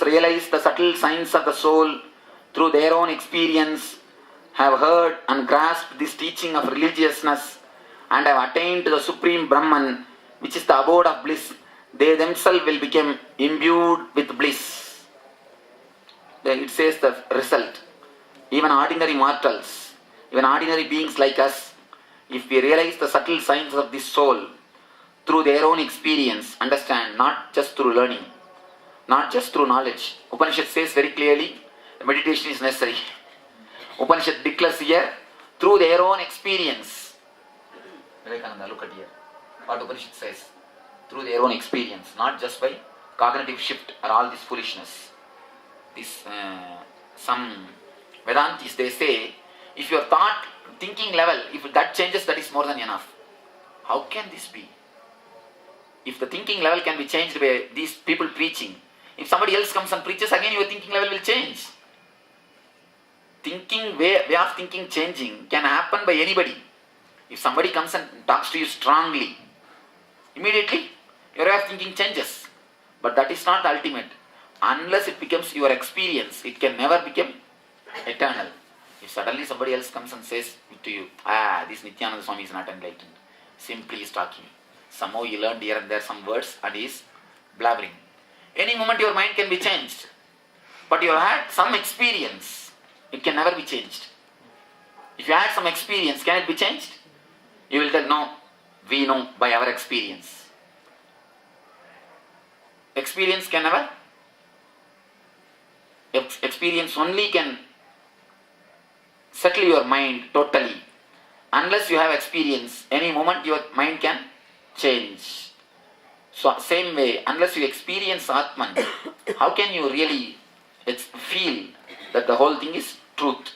realized the subtle signs of the soul through their own experience, have heard and grasped this teaching of religiousness, and have attained to the supreme Brahman, which is the abode of bliss, they themselves will become imbued with bliss. It says the result. Even ordinary mortals, even ordinary beings like us, if we realize the subtle signs of this soul through their own experience, understand, not just through learning, not just through knowledge. Upanishad says very clearly, meditation is necessary. Upanishad declares here, through their own experience. Vivekananda, look at here. What Upanishad says. Through their own experience, not just by cognitive shift or all this foolishness. Some Vedantis, they say, if your thought, thinking level, if that changes, that is more than enough. How can this be? If the thinking level can be changed by these people preaching, if somebody else comes and preaches, again your thinking level will change. Way of thinking changing can happen by anybody. If somebody comes and talks to you strongly, immediately your way of thinking changes. But that is not the ultimate. Unless it becomes your experience, it can never become eternal. If suddenly somebody else comes and says to you, this Nityananda Swami is not enlightened, simply he is talking. Somehow he learned here and there some words and he is blabbering. Any moment your mind can be changed. But you have had some experience, it can never be changed. If you had some experience, can it be changed? You will tell, no, we know by our experience. Experience can never. Experience only can settle your mind totally. Unless you have experience, any moment your mind can change. So same way, unless you experience Atman, how can you really feel that the whole thing is truth?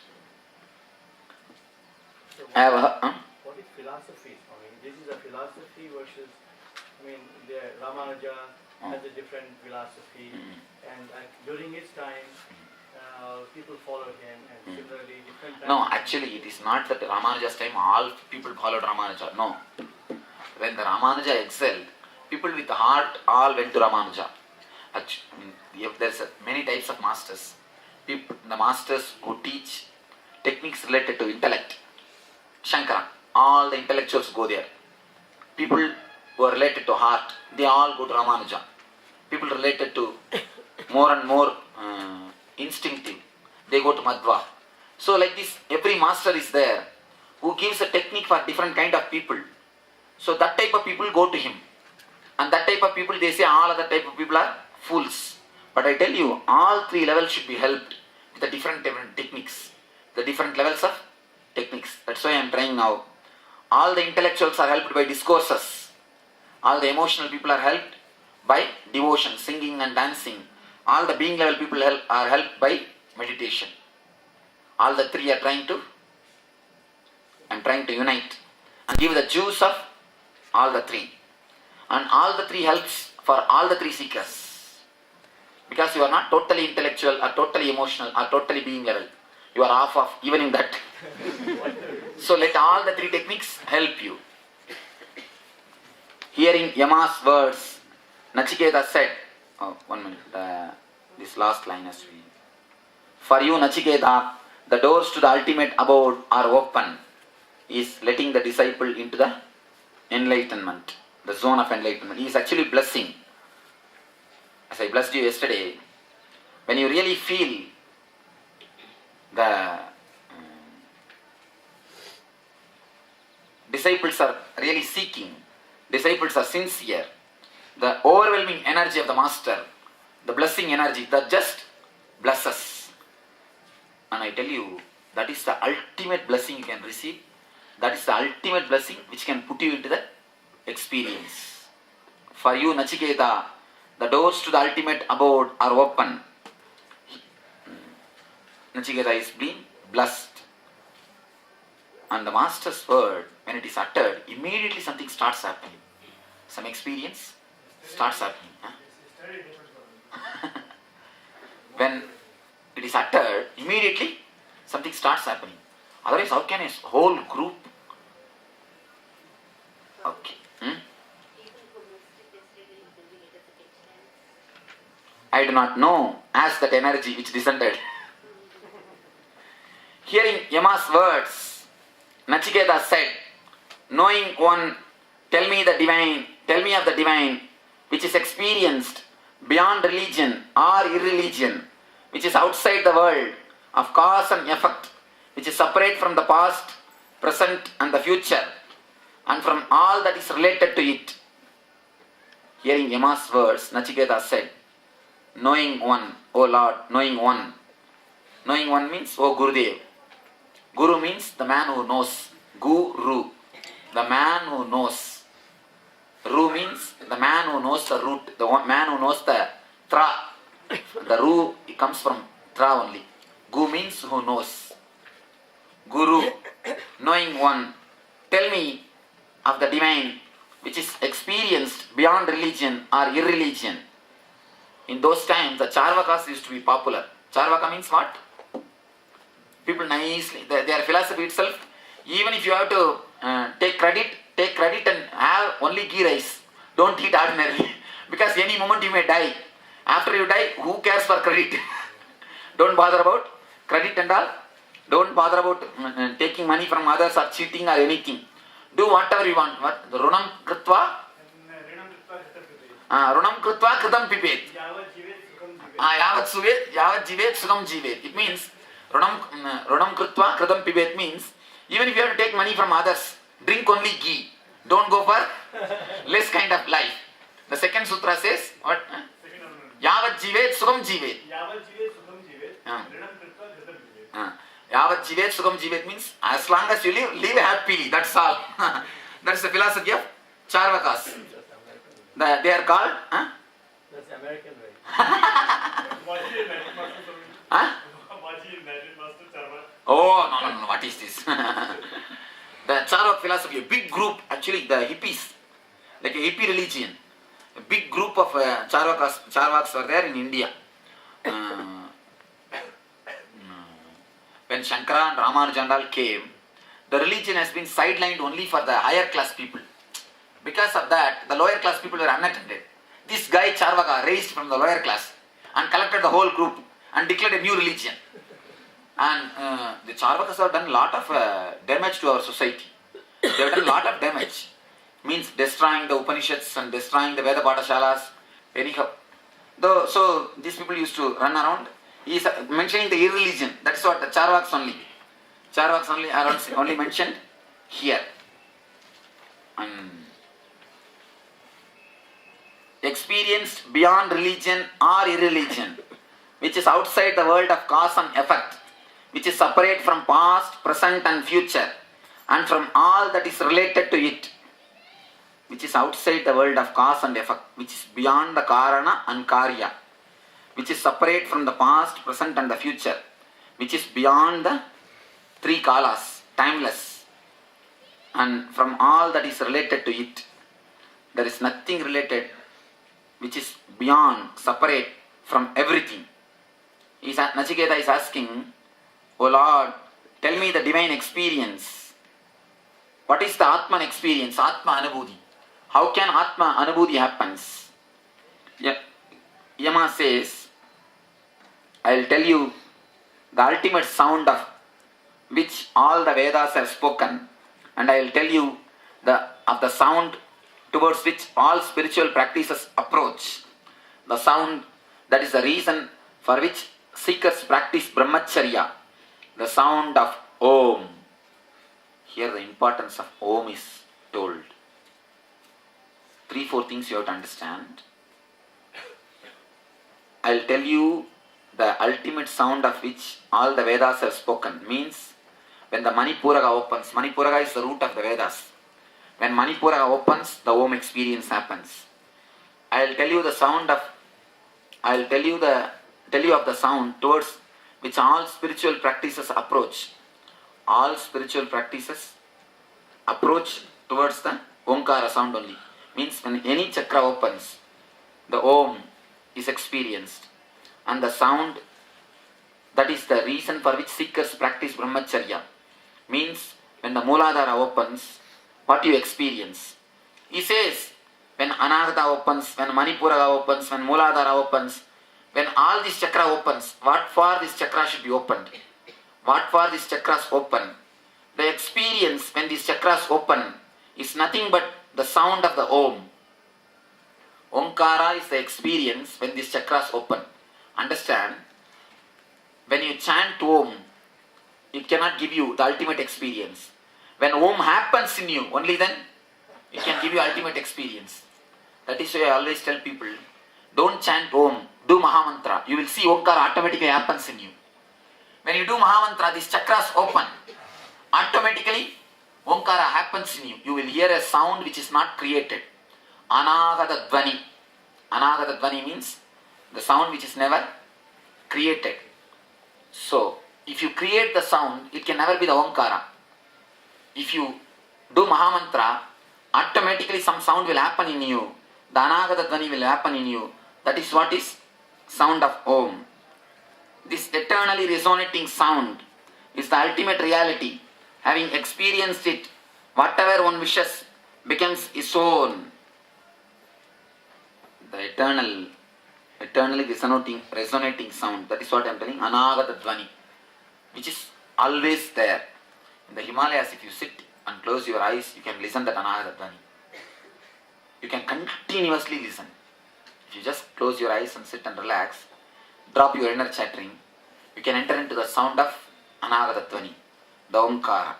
What is philosophy? This is a philosophy versus, the Ramanuja has a different philosophy, and during his time, people followed him, and similarly different times. No, actually it is not that Ramanuja's time all people followed Ramanuja. No. When the Ramanuja excelled, people with heart all went to Ramanuja. There's many types of masters. The masters who teach techniques related to intellect. Shankara, all the intellectuals go there. People who are related to heart, they all go to Ramanuja. People related to more and more instinctive, they go to Madhva. So like this, every master is there who gives a technique for different kind of people. So that type of people go to him. And that type of people, they say all other type of people are fools. But I tell you, all three levels should be helped with the different techniques. The different levels of techniques. That's why I am trying now. All the intellectuals are helped by discourses. All the emotional people are helped by devotion, singing and dancing. All the being level people are helped by meditation. All the three are trying to unite and give the juice of all the three. And all the three helps for all the three seekers. Because you are not totally intellectual or totally emotional or totally being level. You are half of even in that. So let all the three techniques help you. Hearing Yama's words, Nachiketa said, one minute, this last line has to be. For you, Nachiketa, the doors to the ultimate abode are open. He is letting the disciple into the enlightenment, the zone of enlightenment. He is actually blessing. As I blessed you yesterday, when you really feel the disciples are really seeking, disciples are sincere, the overwhelming energy of the master, the blessing energy that just blesses. And I tell you, that is the ultimate blessing you can receive. That is the ultimate blessing which can put you into the experience. For you, Nachiketa, the doors to the ultimate abode are open. Nachiketa is being blessed. And the master's word, when it is uttered, immediately something starts happening. Some experience starts happening. When it is uttered, immediately something starts happening. Otherwise, how can a whole group? Okay. I I do not know, as that energy which descended. Hearing Yama's words, Nachiketa said, knowing one, tell me of the divine, which is experienced beyond religion or irreligion, which is outside the world of cause and effect, which is separate from the past, present and the future, and from all that is related to it. Hearing Yama's words, Nachiketa said, knowing one, O Lord, knowing one. Knowing one means, O Gurudev. Guru means the man who knows. Guru, the man who knows. Ru means the man who knows the root, the man who knows the tra. The Ru, it comes from tra only. Gu means who knows. Guru, knowing one, tell me of the divine which is experienced beyond religion or irreligion. In those times, the Charvakas used to be popular. Charvaka means what? People nicely, their philosophy itself, even if you have to take credit and have only ghee rice. Don't eat ordinarily. Because any moment you may die. After you die, who cares for credit? Don't bother about credit and all. Don't bother about taking money from others or cheating or anything. Do whatever you want. What? The runam kritva? Runam kritva kritam pipet. Yavat jivet sukam jivet. It means runam kritva kritam pipet means even if you have to take money from others, drink only ghee. Don't go for less kind of life. The second sutra says what? Yavat jivet sukam jivet. Yavat jivet sukam jivet means as long as you live happily. That's all. That's the philosophy of Charvakas. They are called. That's the American way. Oh, no. What is this? The Charvak philosophy, a big group, actually the hippies, like a hippie religion. A big group of Charvaks were there in India. When Shankara and Ramanujan came, the religion has been sidelined only for the higher class people. Because of that, the lower class people were unattended. This guy Charvaka raised from the lower class and collected the whole group and declared a new religion. And the Charvakas have done a lot of damage to our society. They have done a lot of damage. Means destroying the Upanishads and destroying the Veda Pathashalas. Anyhow. So these people used to run around. He is mentioning the irreligion. That is what the Charvaks only. Charvaks only mentioned here. Experienced beyond religion or irreligion, which is outside the world of cause and effect, which is separate from past, present and future, and from all that is related to it, which is outside the world of cause and effect, which is beyond the Karana and Karya, which is separate from the past, present and the future, which is beyond the three kalas, timeless, and from all that is related to it. There is nothing related which is beyond, separate from everything. Nachiketa is asking, O Lord, tell me the divine experience. What is the Atman experience? Atma Anubhuti. How can Atma Anubhuti happens? Yama says, I will tell you the ultimate sound of which all the Vedas have spoken, and I will tell you of the sound towards which all spiritual practices approach. The sound that is the reason for which seekers practice brahmacharya. The sound of Om. Here the importance of Om is told. 3-4 things you have to understand. I will tell you the ultimate sound of which all the Vedas have spoken. Means when the Manipuraga opens. Manipuraga is the root of the Vedas. When Manipuraga opens, the Om experience happens. I will tell you the sound of the sound towards which all spiritual practices approach. All spiritual practices approach towards the Omkara sound only. Means when any chakra opens, the Om is experienced. And the sound, that is the reason for which seekers practice brahmacharya. Means when the Mooladhara opens, what you experience. He says, when Anahata opens, when Manipuraga opens, when Mooladhara opens, When all this chakra opens, what for this chakra should be opened? What for this chakras open? The experience when these chakras open is nothing but the sound of the Om. Omkara is the experience when these chakras open. Understand? When you chant Om, it cannot give you the ultimate experience. When Om happens in you, only then it can give you ultimate experience. That is why I always tell people, don't chant Om, do Mahamantra. You will see Omkara automatically happens in you. When you do Mahamantra, these chakras open. Automatically, Omkara happens in you. You will hear a sound which is not created. Anagata Dvani. Anagata Dvani means the sound which is never created. So, if you create the sound, it can never be the Omkara. If you do Mahamantra, automatically some sound will happen in you. The Anagata Dvani will happen in you. That is what is sound of Om. This eternally resonating sound is the ultimate reality. Having experienced it, whatever one wishes becomes his own. The eternally resonating sound. That is what I am telling. Anagata Dvani, which is always there. In the Himalayas, if you sit and close your eyes, you can listen that Anagata Dvani. You can continuously listen. If you just close your eyes and sit and relax, drop your inner chattering, you can enter into the sound of Anagata Dvani, the Omkara.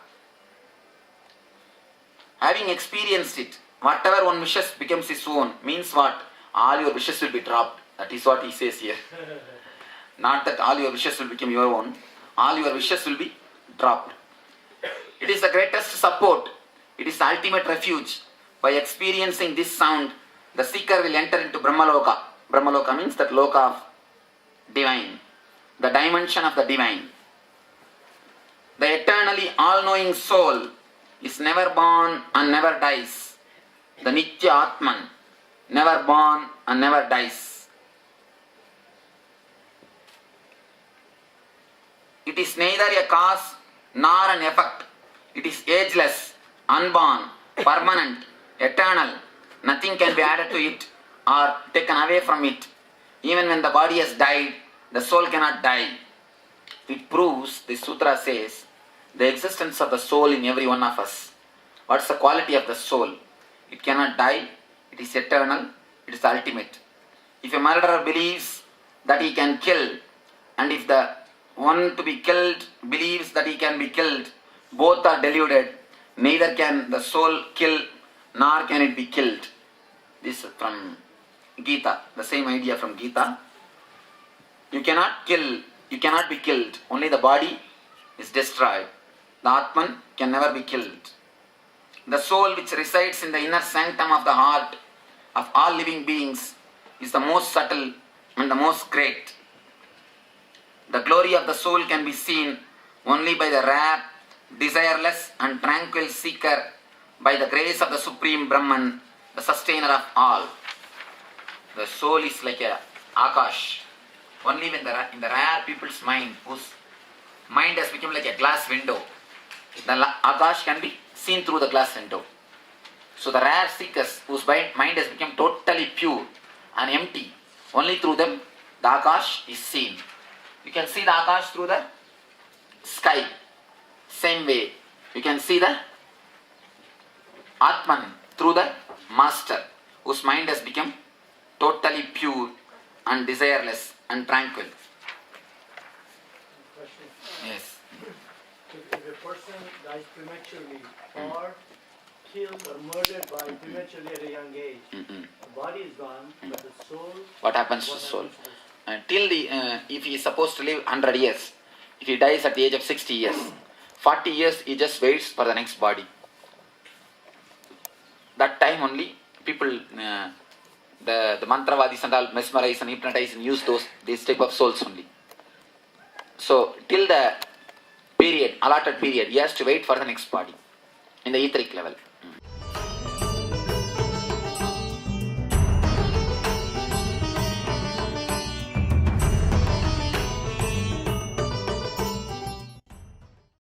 Having experienced it, whatever one wishes becomes his own. Means what? All your wishes will be dropped. That is what he says here. Not that all your wishes will become your own. All your wishes will be dropped. It is the greatest support. It is the ultimate refuge. By experiencing this sound, the seeker will enter into Brahmaloka. Brahmaloka means that loka of divine, the dimension of the divine. The eternally all-knowing soul is never born and never dies. The Nitya Atman, never born and never dies. It is neither a cause nor an effect. It is ageless, unborn, permanent, eternal. Nothing can be added to it or taken away from it. Even when the body has died, the soul cannot die. It proves, the sutra says, the existence of the soul in every one of us. What's the quality of the soul? It cannot die, it is eternal, it is ultimate. If a murderer believes that he can kill, and if the one to be killed believes that he can be killed, both are deluded. Neither can the soul kill, nor can it be killed. This is from Gita, the same idea from Gita. You cannot kill, you cannot be killed. Only the body is destroyed. The Atman can never be killed. The soul which resides in the inner sanctum of the heart of all living beings is the most subtle and the most great. The glory of the soul can be seen only by the rare, desireless and tranquil seeker, by the grace of the Supreme Brahman, the sustainer of all. The soul is like a Akash. Only when in the rare people's mind, whose mind has become like a glass window, the Akash can be seen through the glass window. So the rare seekers whose mind has become totally pure and empty, only through them the Akash is seen. You can see the Akash through the sky. Same way, you can see the Atman through the Master, whose mind has become totally pure and desireless and tranquil. Question. Yes. If a person dies prematurely or killed or murdered by prematurely at a young age, the body is gone, but the soul... What happens to the soul? If he is supposed to live 100 years, if he dies at the age of 60 years, 40 years he just waits for the next body. That time only people, the mantravadis and all mesmerize and hypnotize and use these type of souls only. So till the period, allotted period, he has to wait for the next body in the etheric level.